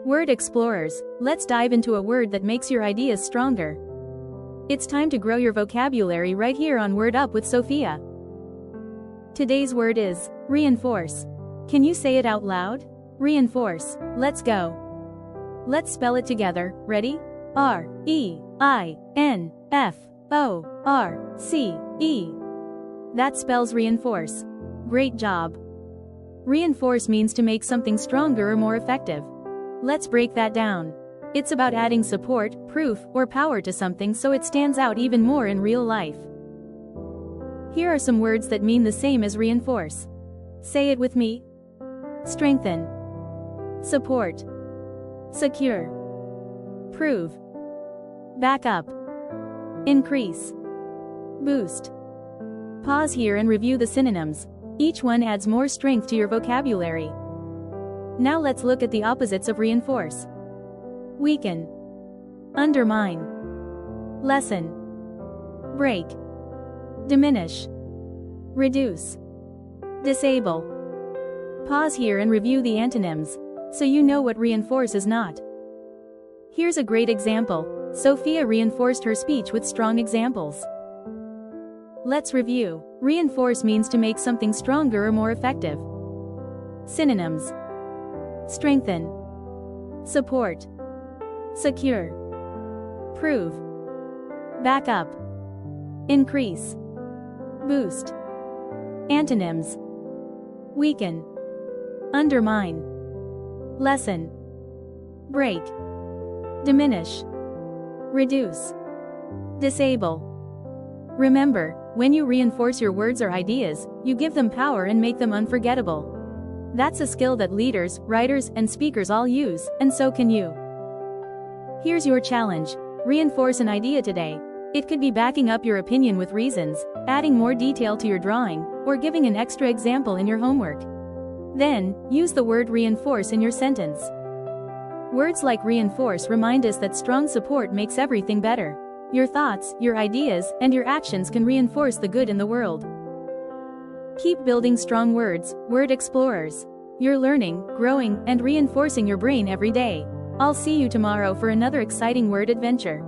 Word explorers, let's dive into a word that makes your ideas stronger. It's time to grow your vocabulary right here on Word Up with Sophia. Today's word is reinforce. Can you say it out loud? Reinforce. Let's go. Let's spell it together. Ready? R-E-I-N-F-O-R-C-E. That spells reinforce. Great job. Reinforce means to make something stronger or more effective. Let's break that down. It's about adding support, proof, or power to something so it stands out even more in real life. Here are some words that mean the same as reinforce. Say it with me. Strengthen. Support. Secure. Prove. Back up. Increase. Boost. Pause here and review the synonyms. Each one adds more strength to your vocabulary. Now let's look at the opposites of reinforce. Weaken. Undermine. Lessen. Break. Diminish. Reduce. Disable. Pause here and review the antonyms, so you know what reinforce is not. Here's a great example. Sofia reinforced her speech with strong examples. Let's review. Reinforce means to make something stronger or more effective. Synonyms: strengthen, support, secure, prove, back up, increase, boost. Antonyms: weaken, undermine, lessen, break, diminish, reduce, disable. Remember, when you reinforce your words or ideas, you give them power and make them unforgettable. That's a skill that leaders, writers, and speakers all use, and so can you. Here's your challenge. Reinforce an idea today. It could be backing up your opinion with reasons, adding more detail to your drawing, or giving an extra example in your homework. Then, use the word reinforce in your sentence. Words like reinforce remind us that strong support makes everything better. Your thoughts, your ideas, and your actions can reinforce the good in the world. Keep building strong words, word explorers. You're learning, growing, and reinforcing your brain every day. I'll see you tomorrow for another exciting word adventure.